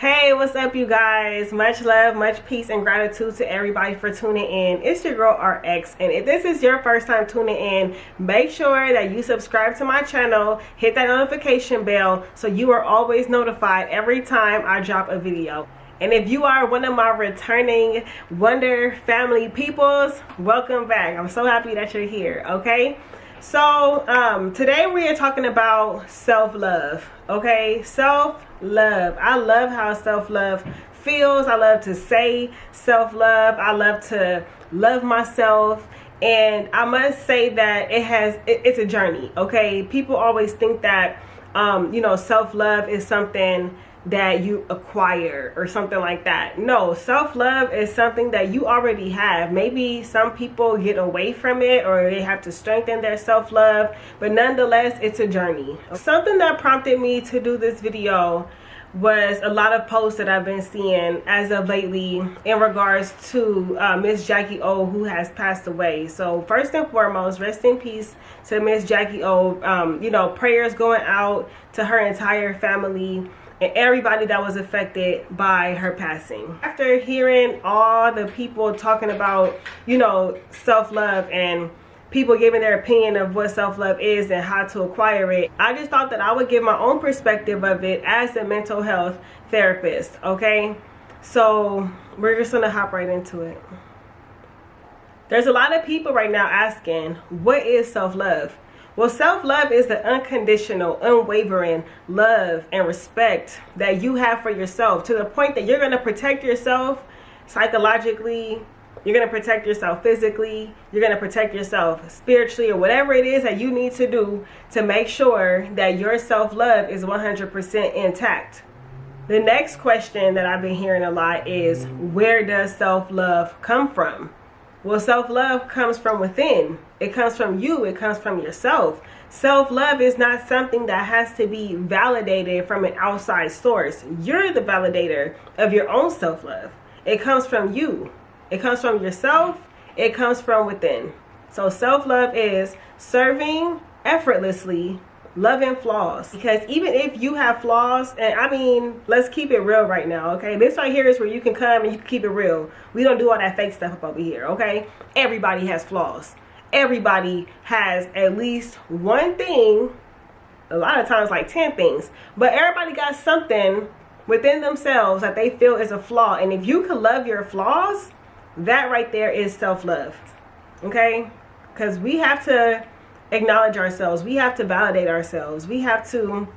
Hey, what's up, you guys? Much love, much peace, and gratitude to everybody for tuning in. It's your girl RX, and if this is your first time tuning in, make sure that you subscribe to my channel, hit that notification bell so you are always notified every time I drop a video. And if you are one of my returning Wonder Family peoples, welcome back. I'm so happy that you're here, okay? So today we are talking about self-love, okay? Self-love. I love how self-love feels. I love to say self-love. I love to love myself. And I must say that it's a journey, okay? People always think that, self-love is something that you acquire or something like that. No, self-love is something that you already have. Maybe some people get away from it or they have to strengthen their self-love, but nonetheless, it's a journey. Something that prompted me to do this video was a lot of posts that I've been seeing as of lately in regards to MsJackyOh, who has passed away. So first and foremost, rest in peace to MsJackyOh. Prayers going out to her entire family and everybody that was affected by her passing. After hearing all the people talking about, self-love and people giving their opinion of what self-love is and how to acquire it, I just thought that I would give my own perspective of it as a mental health therapist, okay? So we're just gonna hop right into it. There's a lot of people right now asking, what is self-love? Well, self-love is the unconditional, unwavering love and respect that you have for yourself, to the point that you're going to protect yourself psychologically, you're going to protect yourself physically, you're going to protect yourself spiritually, or whatever it is that you need to do to make sure that your self-love is 100% intact. The next question that I've been hearing a lot is, where does self-love come from? Well, self-love comes from within. It comes from you. It comes from yourself. Self-love is not something that has to be validated from an outside source. You're the validator of your own self-love. It comes from you. It comes from yourself. It comes from within. So self-love is serving effortlessly, loving flaws. Because even if you have flaws, and I mean, let's keep it real right now, okay? This right here is where you can come and you can keep it real. We don't do all that fake stuff up over here, okay? Everybody has flaws. Everybody has at least one thing, a lot of times like 10 things, but everybody got something within themselves that they feel is a flaw. And if you can love your flaws, that right there is self-love, okay? Because we have to acknowledge ourselves. We have to validate ourselves. We have to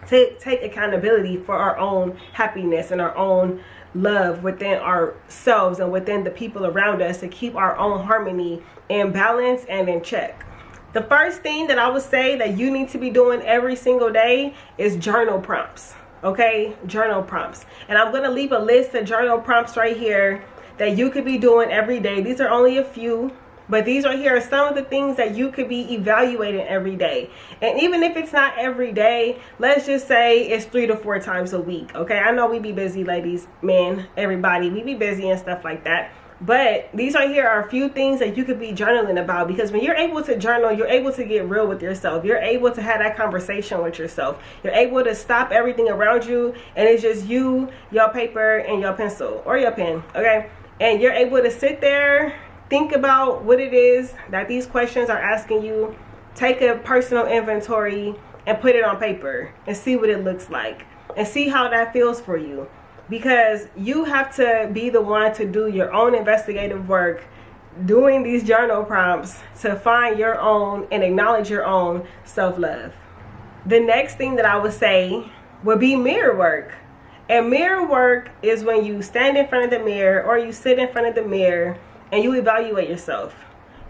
take accountability for our own happiness and our own love within ourselves and within the people around us, to keep our own harmony in balance and in check. The first thing that I would say that you need to be doing every single day is journal prompts, okay? Journal prompts. And I'm going to leave a list of journal prompts right here that you could be doing every day. These are only a few, but these right here are some of the things that you could be evaluating every day. And even if it's not every day, let's just say it's 3 to 4 times a week, okay? I know we be busy, ladies, men, everybody. We be busy and stuff like that. But these right here are a few things that you could be journaling about, because when you're able to journal, you're able to get real with yourself. You're able to have that conversation with yourself. You're able to stop everything around you, and it's just you, your paper, and your pencil or your pen, okay? And you're able to sit there, think about what it is that these questions are asking you, take a personal inventory and put it on paper and see what it looks like and see how that feels for you. Because you have to be the one to do your own investigative work, doing these journal prompts to find your own and acknowledge your own self-love. The next thing that I would say would be mirror work. And mirror work is when you stand in front of the mirror or you sit in front of the mirror and you evaluate yourself.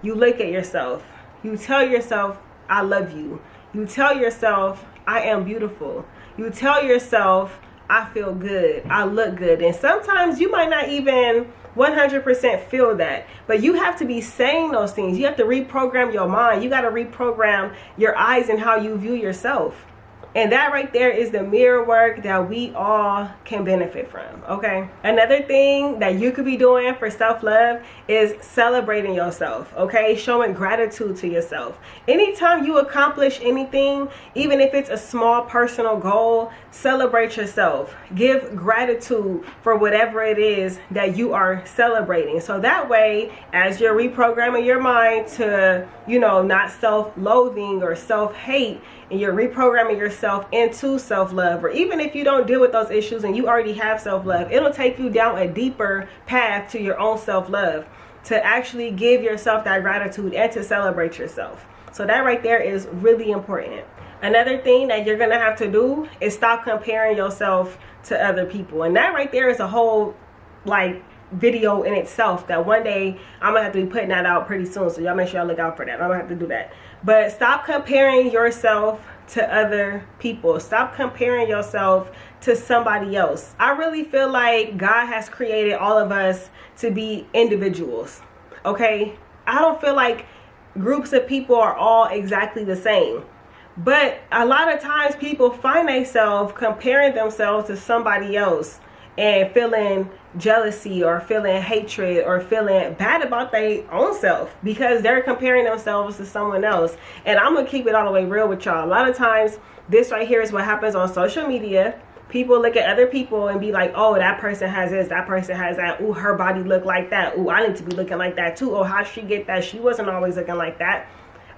You look at yourself. You tell yourself, I love you. You tell yourself, I am beautiful. You tell yourself, I feel good. I look good. And sometimes you might not even 100% feel that, but you have to be saying those things. You have to reprogram your mind. You got to reprogram your eyes and how you view yourself. And that right there is the mirror work that we all can benefit from, okay? Another thing that you could be doing for self-love is celebrating yourself, okay? Showing gratitude to yourself. Anytime you accomplish anything, even if it's a small personal goal, celebrate yourself. Give gratitude for whatever it is that you are celebrating. So that way, as you're reprogramming your mind to, you know, not self-loathing or self-hate, and you're reprogramming yourself into self-love, or even if you don't deal with those issues and you already have self-love, it'll take you down a deeper path to your own self-love, to actually give yourself that gratitude and to celebrate yourself. So that right there is really important. Another thing that you're gonna have to do is stop comparing yourself to other people. And that right there is a whole like video in itself that one day I'm gonna have to be putting that out pretty soon, so y'all make sure y'all look out for that. I'm gonna have to do that. But stop comparing yourself to other people. Stop comparing yourself to somebody else. I really feel like God has created all of us to be individuals, okay? I don't feel like groups of people are all exactly the same. But a lot of times people find themselves comparing themselves to somebody else and feeling jealousy or feeling hatred or feeling bad about their own self because they're comparing themselves to someone else. And I'm gonna keep it all the way real with y'all. A lot of times this right here is what happens on social media. People look at other people and be like, oh, that person has this, that person has that. Ooh, her body look like that. Ooh, I need to be looking like that too. Oh, how she get that? She wasn't always looking like that.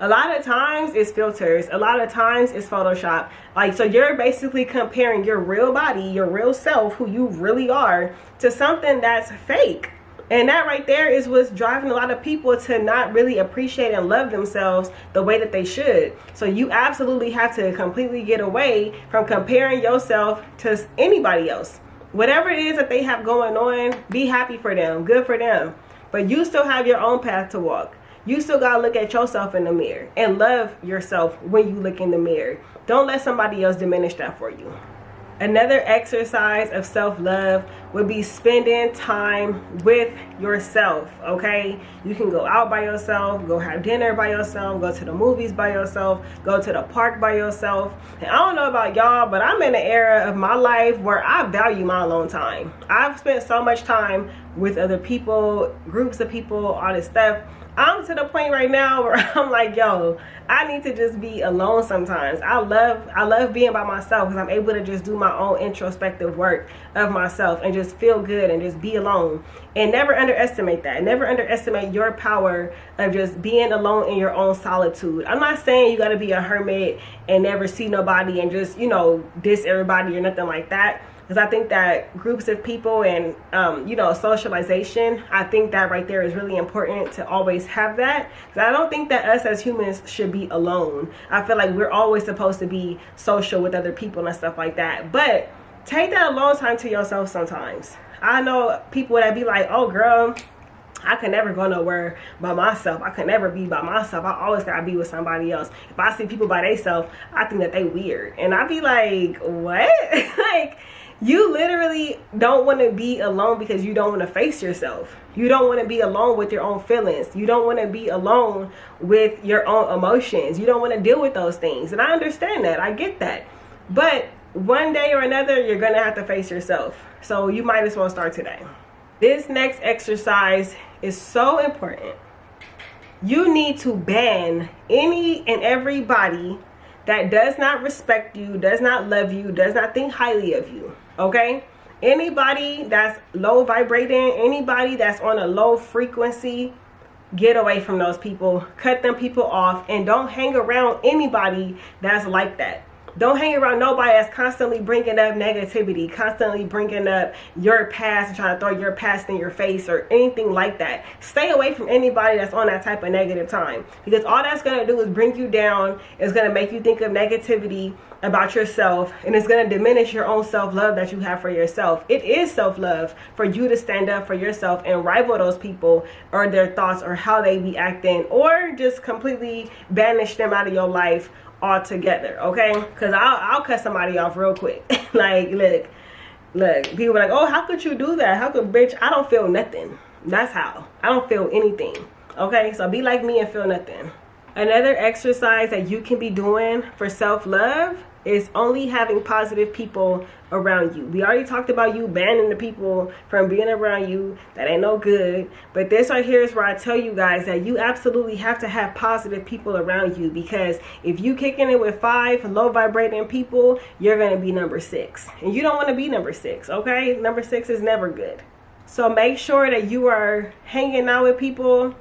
A lot of times it's filters. A lot of times it's Photoshop. Like, so you're basically comparing your real body, your real self, who you really are, to something that's fake. And that right there is what's driving a lot of people to not really appreciate and love themselves the way that they should. So you absolutely have to completely get away from comparing yourself to anybody else. Whatever it is that they have going on, be happy for them, good for them. But you still have your own path to walk. You still gotta look at yourself in the mirror and love yourself when you look in the mirror. Don't let somebody else diminish that for you. Another exercise of self-love would be spending time with yourself, okay? You can go out by yourself, go have dinner by yourself, go to the movies by yourself, go to the park by yourself. And I don't know about y'all, but I'm in an era of my life where I value my alone time. I've spent so much time with other people, groups of people, all this stuff. I'm to the point right now where I'm like, yo, I need to just be alone sometimes. I love being by myself because I'm able to just do my own introspective work of myself and just feel good and just be alone. And never underestimate that. Never underestimate your power of just being alone in your own solitude. I'm not saying you got to be a hermit and never see nobody and just, you know, diss everybody or nothing like that. Because I think that groups of people and, you know, socialization, I think that right there is really important to always have that. Because I don't think that us as humans should be alone. I feel like we're always supposed to be social with other people and stuff like that. But take that alone time to yourself sometimes. I know people that be like, oh, girl, I can never go nowhere by myself. I can never be by myself. I always gotta be with somebody else. If I see people by themselves, I think that they weird. And I be like, what? Like, you literally don't want to be alone because you don't want to face yourself. You don't want to be alone with your own feelings. You don't want to be alone with your own emotions. You don't want to deal with those things. And I understand that. I get that. But one day or another, you're going to have to face yourself. So you might as well start today. This next exercise is so important. You need to ban any and everybody that does not respect you, does not love you, does not think highly of you, okay? Anybody that's low vibrating, anybody that's on a low frequency, get away from those people, cut them people off, and don't hang around anybody that's like that. Don't hang around nobody that's constantly bringing up negativity, constantly bringing up your past and trying to throw your past in your face or anything like that. Stay away from anybody that's on that type of negative time, because all that's going to do is bring you down. It's going to make you think of negativity about yourself, and it's going to diminish your own self-love that you have for yourself. It is self-love for you to stand up for yourself and rival those people or their thoughts or how they be acting, or just completely banish them out of your life altogether, okay? Because I'll cut somebody off real quick. Like, look, people are like, oh, how could you do that? How could, bitch, I don't feel nothing. That's how. I don't feel anything, okay? So be like me and feel nothing. Another exercise that you can be doing for self-love is only having positive people around you. We already talked about you banning the people from being around you that ain't no good, but this right here is where I tell you guys that you absolutely have to have positive people around you, because if you kicking it with 5 low vibrating people, you're gonna be number 6, and you don't want to be number 6. Okay, number 6 is never good. So make sure that you are hanging out with people,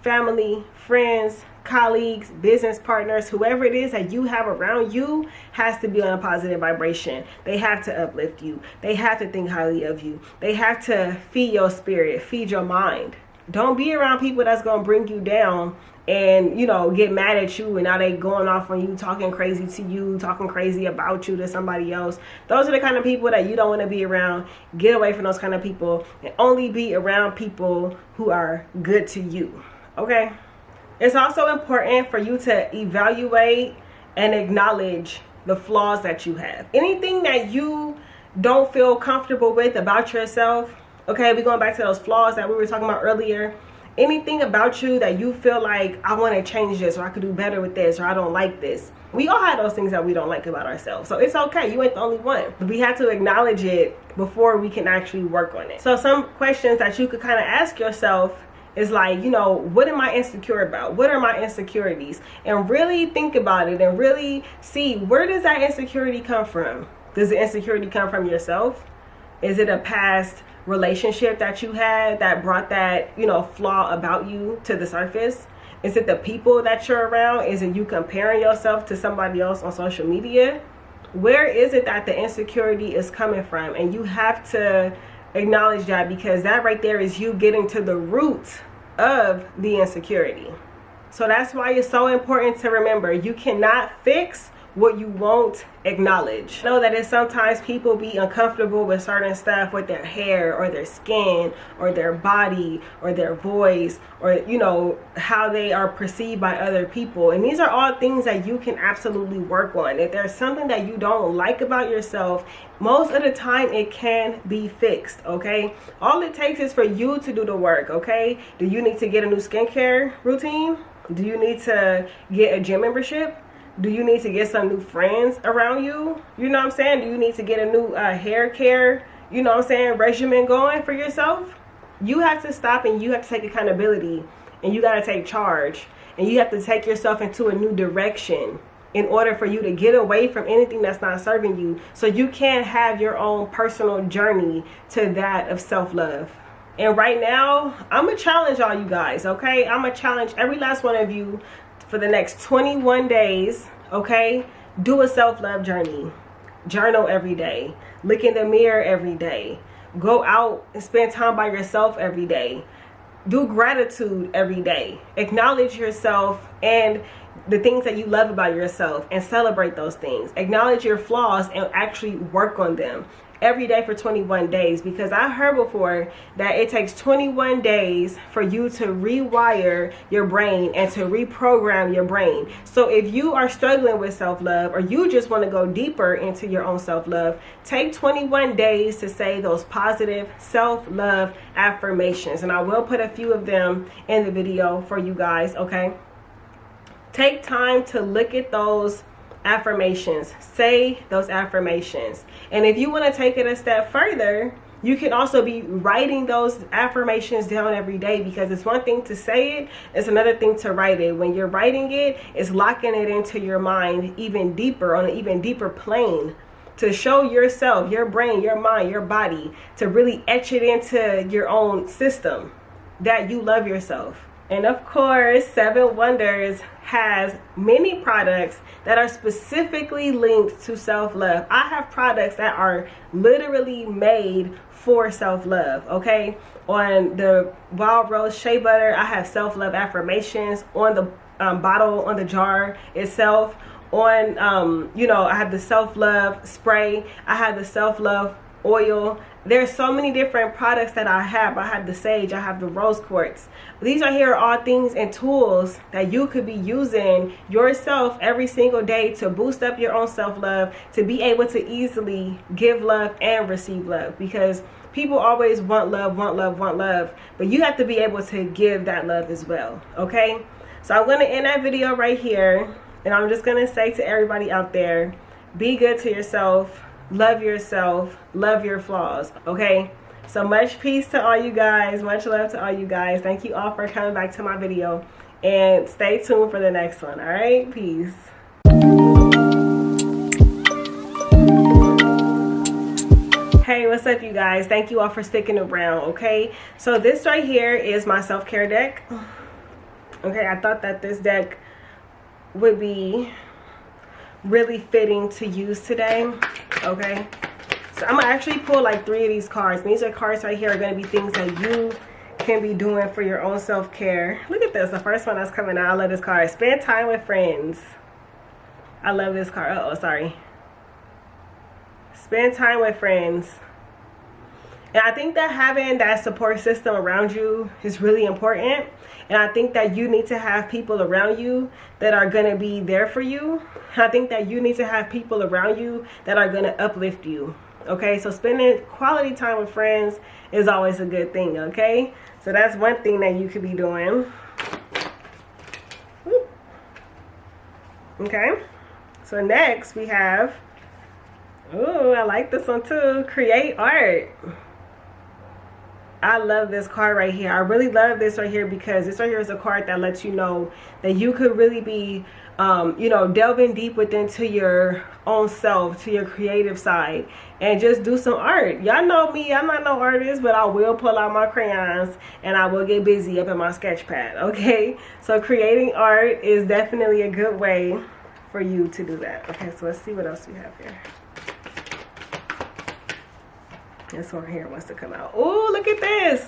family, friends, colleagues, business partners, whoever it is that you have around you has to be on a positive vibration. They have to uplift you. They have to think highly of you. They have to feed your spirit, feed your mind. Don't be around people that's going to bring you down and, you know, get mad at you, and now they going off on you, talking crazy to you, talking crazy about you to somebody else. Those are the kind of people that you don't want to be around. Get away from those kind of people and only be around people who are good to you. Okay? It's also important for you to evaluate and acknowledge the flaws that you have. Anything that you don't feel comfortable with about yourself, okay, we're going back to those flaws that we were talking about earlier. Anything about you that you feel like, I want to change this, or I could do better with this, or I don't like this. We all have those things that we don't like about ourselves. So it's okay. You ain't the only one. We have to acknowledge it before we can actually work on it. So some questions that you could kind of ask yourself is like, you know, what am I insecure about? What are my insecurities? And really think about it and really see, where does that insecurity come from? Does the insecurity come from yourself? Is it a past relationship that you had that brought that, you know, flaw about you to the surface? Is it the people that you're around? Is it you comparing yourself to somebody else on social media? Where is it that the insecurity is coming from? And you have to acknowledge that, because that right there is you getting to the root of the insecurity. So that's why it's so important to remember, you cannot fix what you won't acknowledge. Know that it's sometimes people be uncomfortable with certain stuff, with their hair or their skin or their body or their voice, or, you know, how they are perceived by other people. And these are all things that you can absolutely work on. If there's something that you don't like about yourself, most of the time it can be fixed. Okay, all it takes is for you to do the work. Okay, do you need to get a new skincare routine? Do you need to get a gym membership? Do you need to get some new friends around you? You know what I'm saying? Do you need to get a new hair care, you know what I'm saying, regimen going for yourself? You have to stop and you have to take accountability, and you got to take charge, and you have to take yourself into a new direction in order for you to get away from anything that's not serving you, so you can have your own personal journey to that of self-love. And right now, I'm going to challenge all you guys, okay? I'm going to challenge every last one of you for the next 21 days, okay? Do a self-love journey. Journal every day. Look in the mirror every day. Go out and spend time by yourself every day. Do gratitude every day. Acknowledge yourself and the things that you love about yourself and celebrate those things. Acknowledge your flaws and actually work on them every day for 21 days, because I heard before that it takes 21 days for you to rewire your brain and to reprogram your brain. So if you are struggling with self-love, or you just want to go deeper into your own self-love, take 21 days to say those positive self-love affirmations, and I will put a few of them in the video for you guys. Okay, take time to look at those affirmations, say those affirmations. And if you want to take it a step further, you can also be writing those affirmations down every day, because it's one thing to say it, it's another thing to write it. When you're writing it, it's locking it into your mind even deeper, on an even deeper plane, to show yourself, your brain, your mind, your body, to really etch it into your own system that you love yourself. And of course, 7 Wonders has many products that are specifically linked to self-love. I have products that are literally made for self-love, okay? On the Wild Rose Shea Butter, I have self-love affirmations. On the bottle, on the jar itself, on, you know, I have the self-love spray. I have the self-love oil. There's so many different products that I have. I have the sage, I have the rose quartz. These are here all things and tools that you could be using yourself every single day to boost up your own self-love, to be able to easily give love and receive love, because people always want love, want love, want love, but you have to be able to give that love as well. Okay, So I'm going to end that video right here, and I'm just going to say to everybody out there, be good to yourself, love your flaws, okay? So much peace to all you guys, much love to all you guys. Thank you all for coming back to my video, and stay tuned for the next one. All right, peace. Hey, what's up, you guys? Thank you all for sticking around. Okay, so this right here is my self-care deck. Okay, I thought that this deck would be really fitting to use today. Okay, so I'm gonna actually pull like 3 of these cards. These are cards right here are gonna be things that you can be doing for your own self-care. Look at this, the first one that's coming out. I love this card. Spend time with friends. I love this card. Uh-oh, sorry. Spend time with friends. And I think that having that support system around you is really important. And I think that you need to have people around you that are going to be there for you. I think that you need to have people around you that are going to uplift you. Okay, so spending quality time with friends is always a good thing. Okay, so that's one thing that you could be doing. Okay, so next we have, oh, I like this one too, create art. I love this card right here. I really love this right here because this right here is a card that lets you know that you could really be, you know, delving deep within to your own self, to your creative side, and just do some art. Y'all know me, I'm not no artist, but I will pull out my crayons and I will get busy up in my sketch pad. Okay, so creating art is definitely a good way for you to do that. Okay, so let's see what else we have here. This one here wants to come out. Oh, look at this.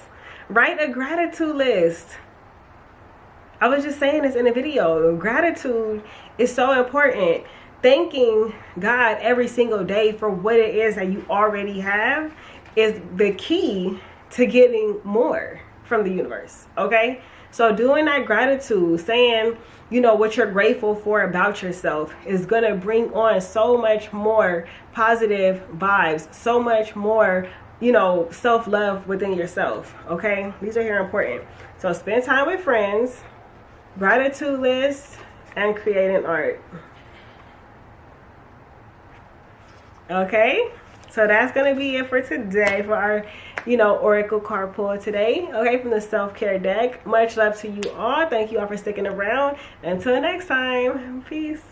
Write a gratitude list. I was just saying this in the video. Gratitude is so important. Thanking God every single day for what it is that you already have is the key to getting more from the universe. Okay? So doing that gratitude, saying, you know, what you're grateful for about yourself is going to bring on so much more positive vibes, so much more, you know, self-love within yourself. Okay, these are here important. So spend time with friends, gratitude list, and creating art. Okay, so that's going to be it for today for our, you know, oracle card pull today. Okay, from the self-care deck. Much love to you all. Thank you all for sticking around. Until next time, peace.